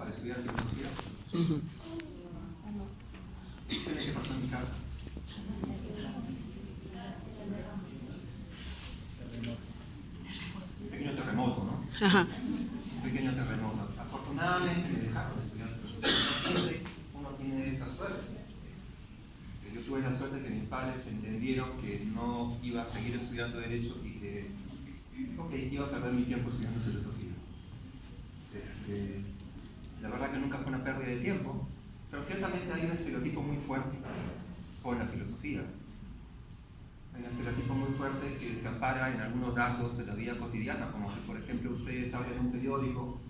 para estudiar filosofía? ¿Qué pasó en mi casa? Un pequeño terremoto, ¿no? Ajá. Un pequeño terremoto. Afortunadamente me dejaron estudiar filosofía. Siempre uno tiene esa suerte. Yo tuve la suerte de que mis padres entendieron que no iba a seguir estudiando Derecho y que iba a perder mi tiempo estudiando filosofía. La verdad que nunca fue una pérdida de tiempo, pero ciertamente hay un estereotipo muy fuerte con la filosofía. Hay un estereotipo muy fuerte que se ampara en algunos datos de la vida cotidiana, como que, por ejemplo, ustedes abren un periódico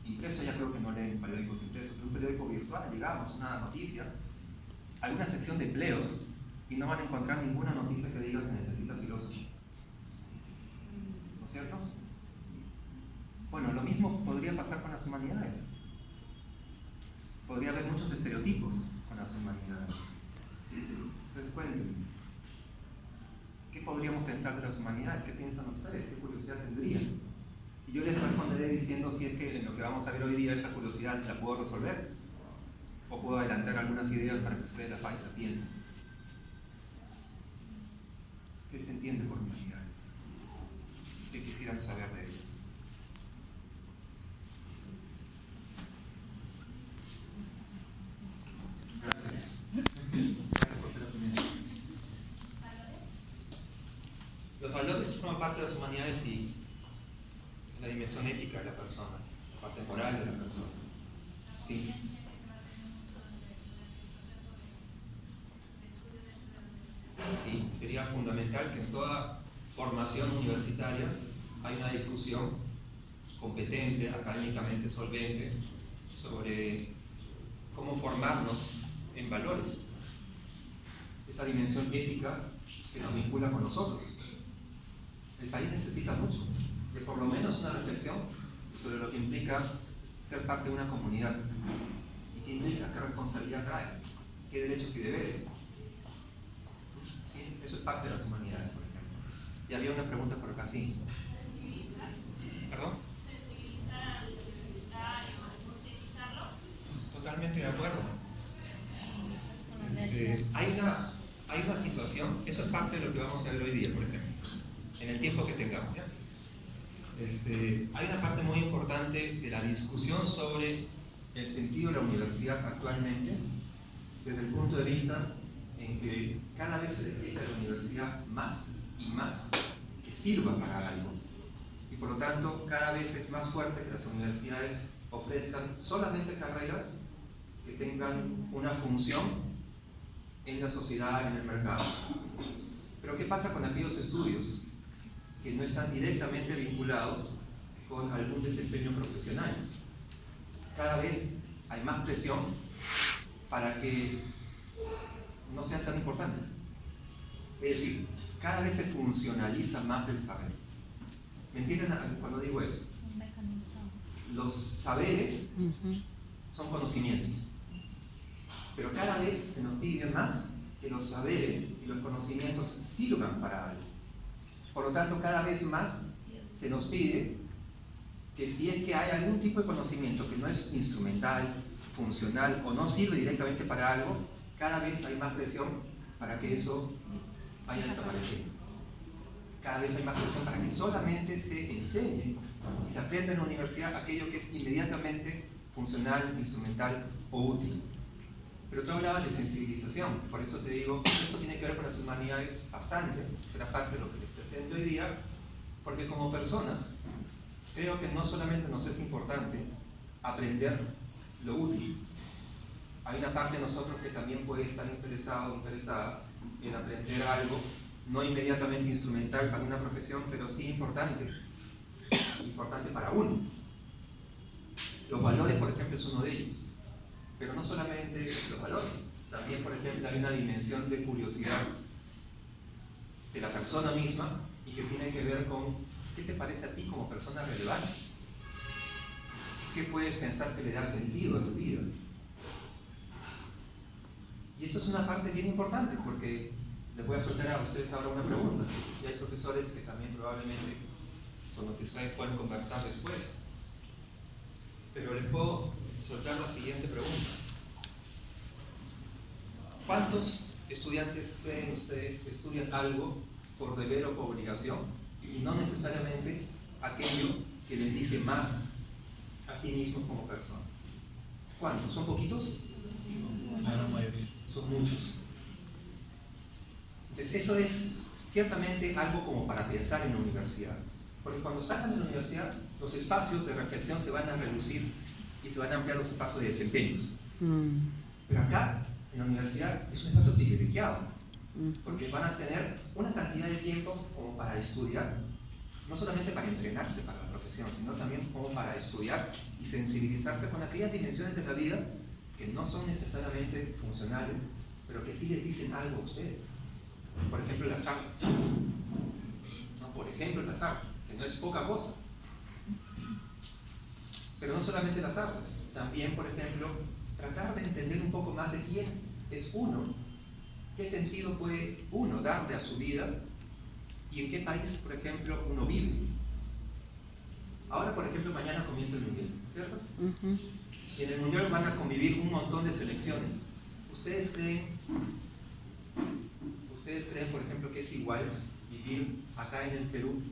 impreso, ya creo que no leen periódicos impresos, pero un periódico virtual, digamos, una noticia, alguna sección de empleos, y no van a encontrar ninguna noticia que diga se necesita filósofo. ¿No es cierto? Bueno, lo mismo podría pasar con las humanidades. Podría haber muchos estereotipos con las humanidades. Entonces, cuéntenme, ¿qué podríamos pensar de las humanidades? ¿Qué piensan ustedes? ¿Qué curiosidad tendrían? Y yo les responderé diciendo si es que en lo que vamos a ver hoy día esa curiosidad la puedo resolver, o puedo adelantar algunas ideas para que ustedes la piensen. ¿Qué se entiende por humanidades? ¿Qué quisieran saber de ellas? Gracias. Gracias por ser la primera. Los valores forman parte de las humanidades y la dimensión ética de la persona, la parte moral de la persona. ¿Sí? Sí, sería fundamental que en toda formación universitaria hay una discusión competente, académicamente solvente, sobre cómo formarnos en valores. Esa dimensión ética que nos vincula con nosotros. El país necesita mucho, de por lo menos una reflexión sobre lo que implica ser parte de una comunidad y qué implica, qué responsabilidad trae, qué derechos y deberes. ¿Sí? Eso es parte de las humanidades, por ejemplo. Y había una pregunta por acá, sí. ¿Perdón? Totalmente de acuerdo. Hay una situación, eso es parte de lo que vamos a ver hoy día, por ejemplo, en el tiempo que tengamos, ¿ya? Hay una parte muy importante de la discusión sobre el sentido de la universidad actualmente, desde el punto de vista en que cada vez se necesita a la universidad más y más que sirva para algo. Y por lo tanto, cada vez es más fuerte que las universidades ofrezcan solamente carreras que tengan una función en la sociedad, en el mercado. Pero ¿qué pasa con aquellos estudios que no están directamente vinculados con algún desempeño profesional? Cada vez hay más presión para que no sean tan importantes. Es decir, cada vez se funcionaliza más el saber. ¿Me entienden cuando digo eso? Los saberes son conocimientos, pero cada vez se nos pide más que los saberes y los conocimientos sirvan para algo. Por lo tanto, cada vez más se nos pide que si es que hay algún tipo de conocimiento que no es instrumental, funcional o no sirve directamente para algo, cada vez hay más presión para que eso vaya desapareciendo. Cada vez hay más presión para que solamente se enseñe y se aprenda en la universidad aquello que es inmediatamente funcional, instrumental o útil. Pero tú hablabas de sensibilización, por eso te digo, esto tiene que ver con las humanidades bastante, será parte de lo que les presento hoy día, porque como personas, creo que no solamente nos es importante aprender lo útil, hay una parte de nosotros que también puede estar interesado o interesada en aprender algo, no inmediatamente instrumental para una profesión, pero sí importante para uno. Los valores, por ejemplo, es uno de ellos. Pero no solamente los valores, también, por ejemplo, hay una dimensión de curiosidad de la persona misma y que tiene que ver con qué te parece a ti como persona relevante. ¿Qué puedes pensar que le da sentido a tu vida? Y esto es una parte bien importante porque les voy a soltar a ustedes ahora una pregunta. Y hay profesores que también probablemente con los que ustedes pueden conversar después. Pero les puedo soltar la siguiente pregunta. ¿Cuántos estudiantes creen ustedes que estudian algo por deber o por obligación y no necesariamente aquello que les dice más a sí mismos como personas? ¿Cuántos? ¿Son poquitos? Son muchos. Entonces eso es ciertamente algo como para pensar en la universidad, porque cuando salgan de la universidad los espacios de reflexión se van a reducir y se van a ampliar los espacios de desempeños. Pero acá en la universidad es un espacio privilegiado, porque van a tener una cantidad de tiempo como para estudiar, no solamente para entrenarse para la profesión, sino también como para estudiar y sensibilizarse con aquellas dimensiones de la vida que no son necesariamente funcionales, pero que sí les dicen algo a ustedes. Por ejemplo, las artes. No, por ejemplo, las artes, que no es poca cosa. Pero no solamente las artes, también, por ejemplo, tratar de entender un poco más de quién es uno, qué sentido puede uno darle a su vida y en qué país, por ejemplo, uno vive. Ahora, por ejemplo, mañana comienza el Mundial, ¿cierto? Y en el Mundial van a convivir un montón de selecciones. ¿Ustedes creen, por ejemplo, que es igual vivir acá en el Perú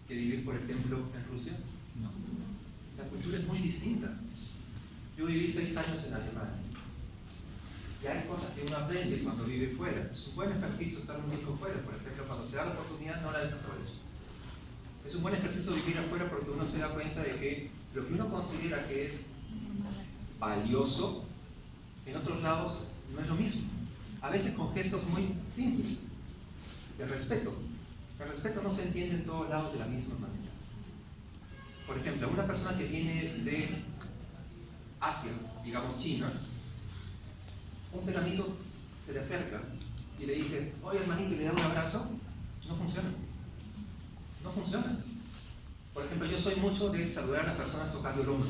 que vivir, por ejemplo, en Rusia? No. La cultura es muy distinta. Yo viví 6 años en Alemania. Y hay cosas que uno aprende cuando vive fuera. Es un buen ejercicio estar un tiempo fuera. Por ejemplo, cuando se da la oportunidad, no la desaprovecha. Es un buen ejercicio vivir afuera porque uno se da cuenta de que lo que uno considera que es valioso, en otros lados no es lo mismo. A veces con gestos muy simples. El respeto. El respeto no se entiende en todos lados de la misma manera. Por ejemplo, una persona que viene de Asia, digamos China, un peruanito se le acerca y le dice, oye hermanito, y le da un abrazo, no funciona. No funciona. Por ejemplo, yo soy mucho de saludar a las personas tocando el hombro.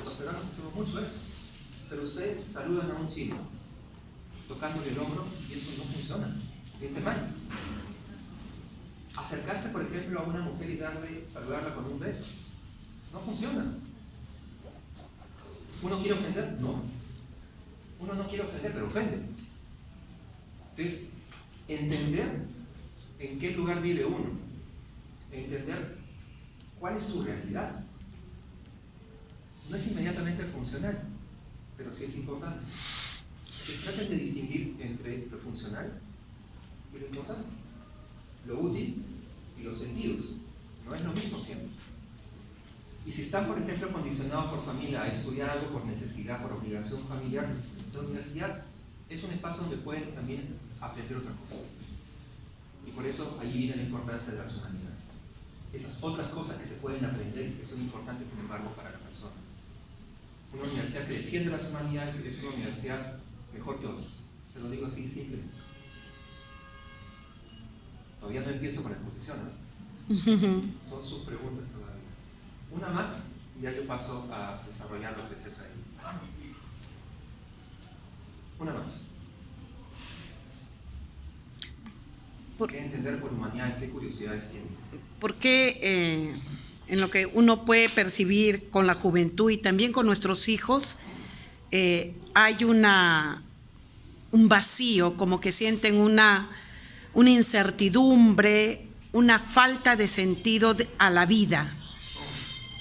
Los peruanos hacemos mucho eso. Pero ustedes saludan a un chino tocándole el hombro y eso no funciona. Siente mal. Acercarse, por ejemplo, a una mujer y saludarla con un beso, no funciona. ¿Uno quiere ofender? No. Uno no quiere ofender, pero ofende. Entonces, entender en qué lugar vive uno, entender cuál es su realidad, no es inmediatamente funcional, pero sí es importante. Entonces, traten de distinguir entre lo funcional y lo importante, lo útil y los sentidos. No es lo mismo siempre. Y si están, por ejemplo, condicionados por familia a estudiar algo por necesidad, por obligación familiar, la universidad es un espacio donde pueden también aprender otras cosas. Y por eso allí viene la importancia de las humanidades. Esas otras cosas que se pueden aprender, que son importantes, sin embargo, para la persona. Una universidad que defiende las humanidades es una universidad mejor que otras. Se lo digo así simplemente. Todavía no empiezo con la exposición, ¿no? Son sus preguntas todavía. Una más y ya yo paso a desarrollar lo que se trae. Una más. ¿Qué entender por humanidades? ¿Qué curiosidades tienen? ¿Por qué en lo que uno puede percibir con la juventud y también con nuestros hijos hay un vacío, como que sienten una incertidumbre, una falta de sentido a la vida?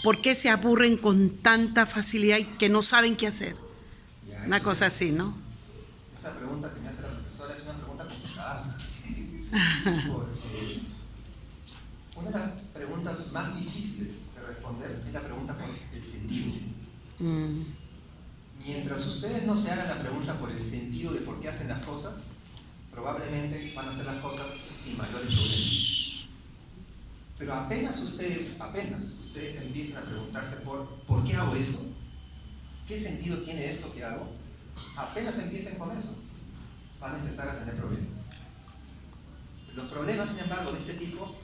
¿Por qué se aburren con tanta facilidad y que no saben qué hacer? Una cosa así, ¿no? Esa pregunta que me hace la profesora es una pregunta complicada. Porque una de las preguntas más difíciles de responder es la pregunta por el sentido. Mientras ustedes no se hagan la pregunta por el sentido de por qué hacen las cosas, probablemente van a hacer las cosas sin mayores problemas. Pero apenas ustedes empiezan a preguntarse ¿por qué hago esto? ¿Qué sentido tiene esto que hago? Apenas empiecen con eso, van a empezar a tener problemas. Los problemas, sin embargo, de este tipo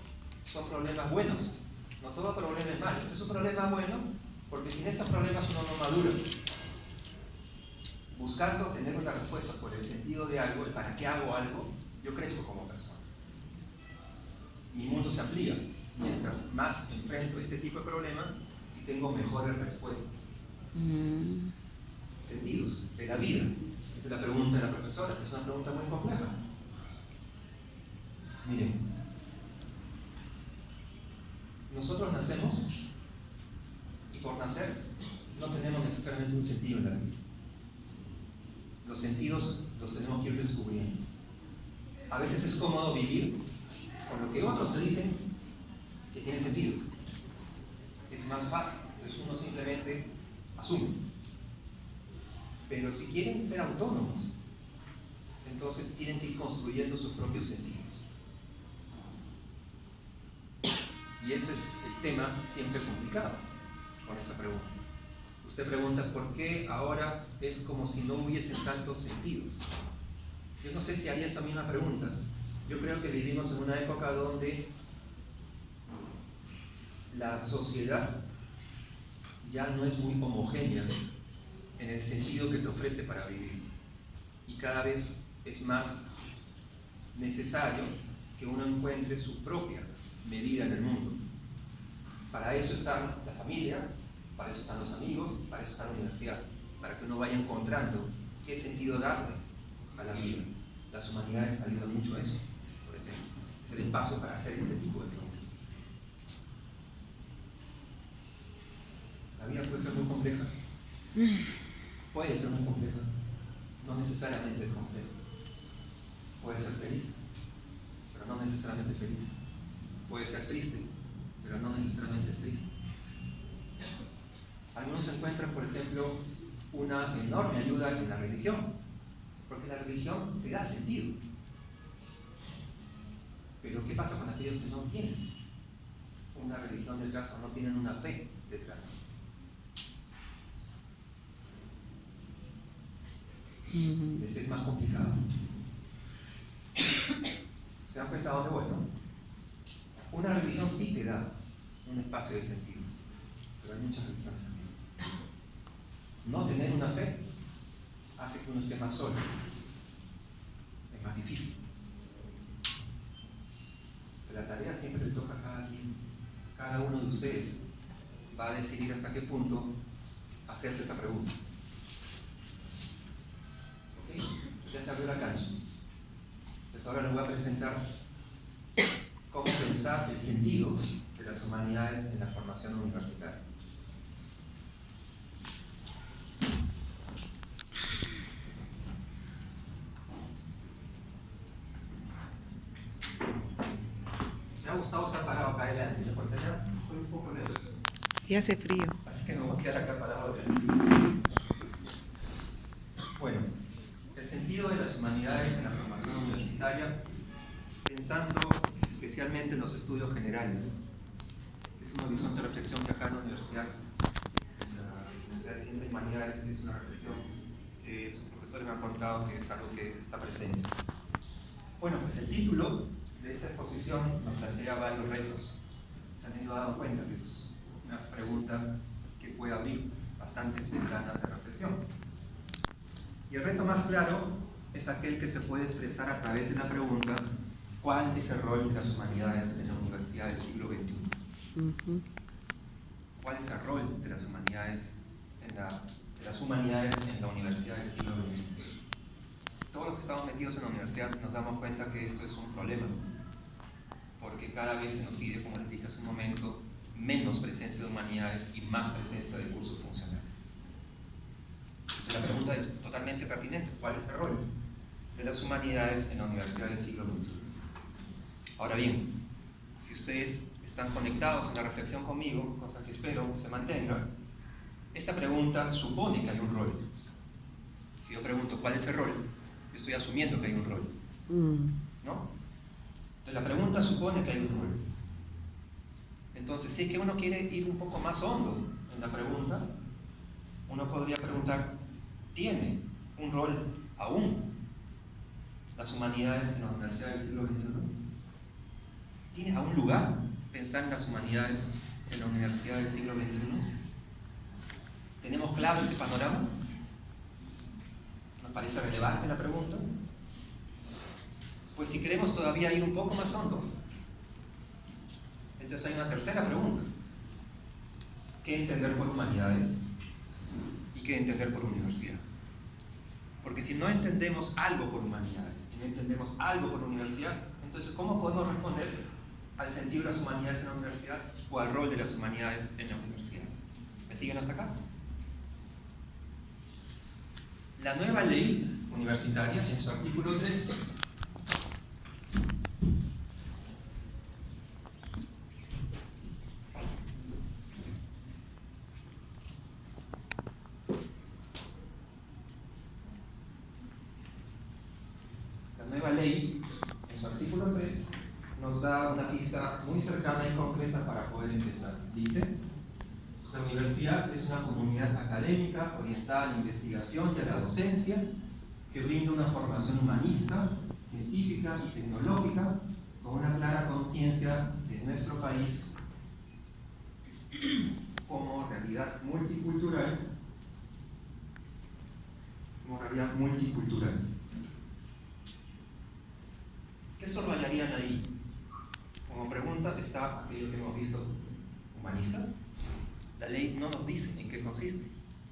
son problemas buenos. No todo problema es malo. Este es un problema bueno porque sin estos problemas uno no madura. Buscando tener una respuesta por el sentido de algo, el para qué hago algo, yo crezco como persona. Mi mundo se amplía. Mientras más enfrento este tipo de problemas, y tengo mejores respuestas. Sentidos de la vida. Esa es la pregunta de la profesora, que es una pregunta muy compleja. Miren, nosotros nacemos y por nacer no tenemos necesariamente un sentido en la vida. Los sentidos los tenemos que ir descubriendo. A veces es cómodo vivir con lo que otros se dicen que tiene sentido. Es más fácil, entonces uno simplemente asume. Pero si quieren ser autónomos, entonces tienen que ir construyendo sus propios sentidos. Y ese es el tema siempre complicado con esa pregunta. Usted pregunta, ¿por qué ahora es como si no hubiesen tantos sentidos? Yo no sé si haría esa misma pregunta. Yo creo que vivimos en una época donde la sociedad ya no es muy homogénea en el sentido que te ofrece para vivir. Y cada vez es más necesario que uno encuentre su propia medida en el mundo. Para eso está la familia, para eso están los amigos, para eso está la universidad, para que uno vaya encontrando qué sentido darle a la vida. Las humanidades ayudan mucho a eso, por ejemplo. Es el paso para hacer este tipo de preguntas. La vida puede ser muy compleja. Puede ser muy compleja. No necesariamente es compleja. Puede ser feliz, pero no necesariamente feliz. Puede ser triste, pero no necesariamente es triste. Algunos encuentran, por ejemplo, una enorme ayuda en la religión, porque la religión te da sentido. Pero ¿qué pasa con aquellos que no tienen una religión detrás o no tienen una fe detrás? Les es más complicado. ¿Se dan cuenta a dónde voy, no? Una religión sí te da un espacio de sentidos, pero hay muchas religiones también. No tener una fe hace que uno esté más solo. Es más difícil. Pero la tarea siempre le toca a cada quien. Cada uno de ustedes va a decidir hasta qué punto hacerse esa pregunta. ¿Ok? Ya se abrió la cancha. Entonces ahora les voy a presentar cómo pensar el sentido de las humanidades en la formación universitaria. Me ha gustado estar parado acá adelante, porque ya estoy un poco nervioso. Y hace frío. Así que me voy a quedar acá parado delante. Bueno, el sentido de las humanidades en la formación universitaria, pensando especialmente en los estudios generales. Es un horizonte de reflexión que acá en la Universidad de Ciencias y Humanidades es una reflexión que sus profesores me han contado que es algo que está presente. Bueno, pues el título de esta exposición nos plantea varios retos. Se han dado cuenta que es una pregunta que puede abrir bastantes ventanas de reflexión. Y el reto más claro es aquel que se puede expresar a través de la pregunta: ¿cuál es el rol de las humanidades en la universidad del siglo XXI? ¿Cuál es el rol de las humanidades en la universidad del siglo XXI? Todos los que estamos metidos en la universidad nos damos cuenta que esto es un problema, porque cada vez se nos pide, como les dije hace un momento, menos presencia de humanidades y más presencia de cursos funcionales. Entonces, la pregunta es totalmente pertinente: ¿cuál es el rol de las humanidades en la universidad del siglo XXI? Ahora bien, si ustedes están conectados en la reflexión conmigo, cosa que espero se mantenga, esta pregunta supone que hay un rol. Si yo pregunto ¿cuál es el rol?, yo estoy asumiendo que hay un rol, ¿no? Entonces la pregunta supone que hay un rol. Entonces, si es que uno quiere ir un poco más hondo en la pregunta, uno podría preguntar: ¿tiene un rol aún las humanidades en la universidad del siglo XXI? ¿Tiene aún lugar pensar en las humanidades en la universidad del siglo XXI? ¿Tenemos claro ese panorama? ¿Nos parece relevante la pregunta? Pues si queremos todavía ir un poco más hondo, entonces hay una tercera pregunta. qué entender por humanidades y qué entender por universidad. Porque si no entendemos algo por humanidades y no entendemos algo por universidad, entonces ¿cómo podemos responder al sentido de las humanidades en la universidad o al rol de las humanidades en la universidad? ¿Me siguen hasta acá? La nueva ley universitaria, en su artículo 3, nos da una pista muy cercana y concreta para poder empezar. Dice: la universidad es una comunidad académica orientada a la investigación y a la docencia que brinda una formación humanista, científica y tecnológica con una clara conciencia de nuestro país como realidad multicultural. ¿Qué subrayarían ahí? Como pregunta está aquello que hemos visto: humanista. La ley no nos dice en qué consiste.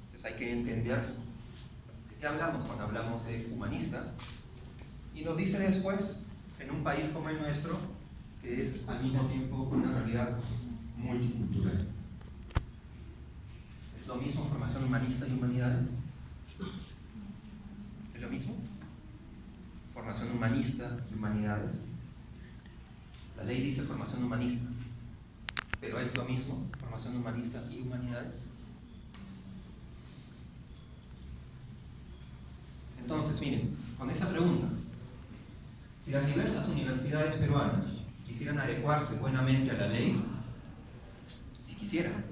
Entonces hay que entender de qué hablamos cuando hablamos de humanista. Y nos dice después, en un país como el nuestro, que es al mismo tiempo una realidad multicultural. ¿Es lo mismo formación humanista y humanidades? ¿Es lo mismo? Formación humanista y humanidades. La ley dice formación humanista, pero ¿es lo mismo formación humanista y humanidades? Entonces, miren, con esa pregunta, si las diversas universidades peruanas quisieran adecuarse buenamente a la ley, si quisieran,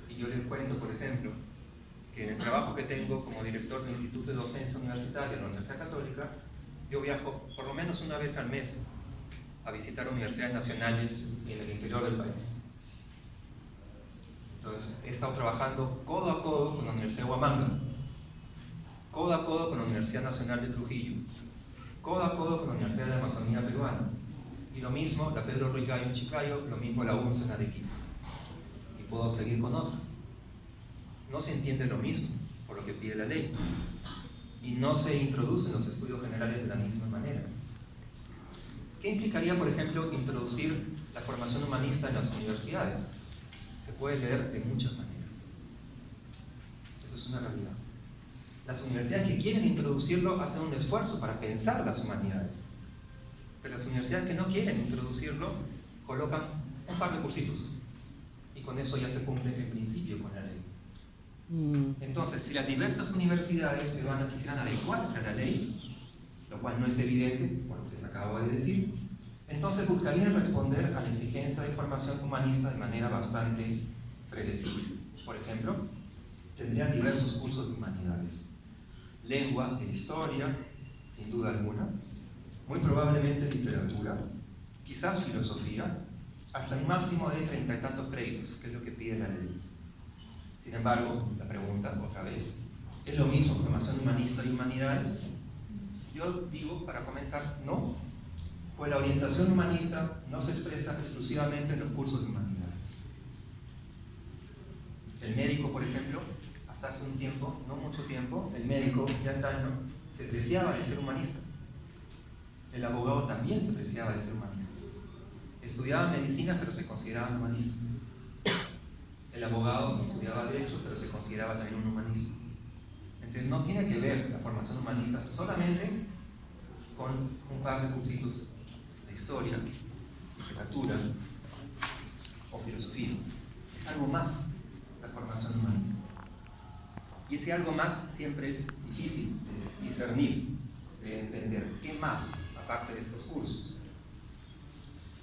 y yo les cuento, por ejemplo, que en el trabajo que tengo como director del Instituto de Docencia Universitaria de la Universidad Católica, yo viajo por lo menos una vez al mes a visitar universidades nacionales en el interior del país. Entonces, he estado trabajando codo a codo con la Universidad de Huamanga, codo a codo con la Universidad Nacional de Trujillo, codo a codo con la Universidad de la Amazonía Peruana, y lo mismo la Pedro Ruiz Gallo en Chiclayo, lo mismo la UNCE en Arequipa, y puedo seguir con otras. No se entiende lo mismo por lo que pide la ley, y no se introducen los estudios generales de la misma manera. ¿Qué implicaría, por ejemplo, introducir la formación humanista en las universidades? Se puede leer de muchas maneras. Eso es una realidad. Las universidades que quieren introducirlo hacen un esfuerzo para pensar las humanidades. Pero las universidades que no quieren introducirlo colocan un par de cursitos. Y con eso ya se cumple el principio con la ley. Entonces, si las diversas universidades peruanas quisieran adecuarse a la ley, lo cual no es evidente por lo que les acabo de decir, entonces buscarían responder a la exigencia de formación humanista de manera bastante predecible. Por ejemplo, tendrían diversos cursos de humanidades: lengua e historia, sin duda alguna, muy probablemente literatura, quizás filosofía, hasta un máximo de 30 y tantos créditos, que es lo que pide la ley. Sin embargo, la pregunta, otra vez, ¿es lo mismo formación humanista y humanidades? Yo digo, para comenzar, no, pues la orientación humanista no se expresa exclusivamente en los cursos de humanidades. El médico, por ejemplo, hasta hace un tiempo, no mucho tiempo, el médico de antaño se preciaba de ser humanista. El abogado también se preciaba de ser humanista. Estudiaba medicina, pero se consideraban humanistas. El abogado estudiaba derecho, pero se consideraba también un humanista. Entonces no tiene que ver la formación humanista solamente con un par de cursitos de historia, literatura o filosofía. Es algo más la formación humanista. Y ese algo más siempre es difícil de discernir, de entender. ¿Qué más aparte de estos cursos?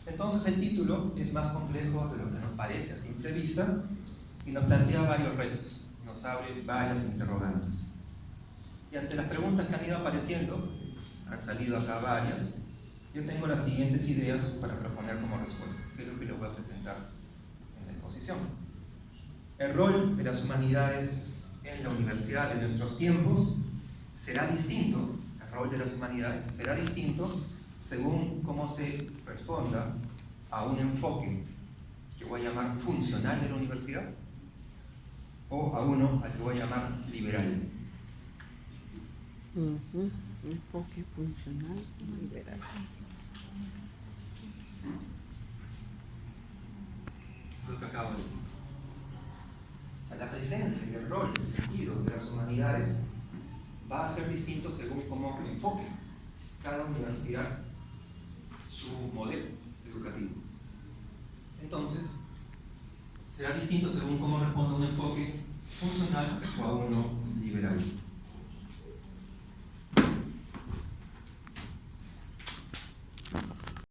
Entonces el título es más complejo de lo que nos parece a simple vista y nos plantea varios retos, nos abre varias interrogantes. Y ante las preguntas que han ido apareciendo, han salido acá varias, yo tengo las siguientes ideas para proponer como respuestas, que es lo que les voy a presentar en la exposición. El rol de las humanidades en la universidad de nuestros tiempos será distinto, el rol de las humanidades será distinto según cómo se responda a un enfoque que voy a llamar funcional de la universidad o a uno al que voy a llamar liberal. Enfoque funcional liberal. Eso es lo que acabo de decir. O sea, la presencia y el rol, el sentido de las humanidades va a ser distinto según cómo enfoque cada universidad su modelo educativo. Entonces, será distinto según cómo responda un enfoque funcional o a uno liberal.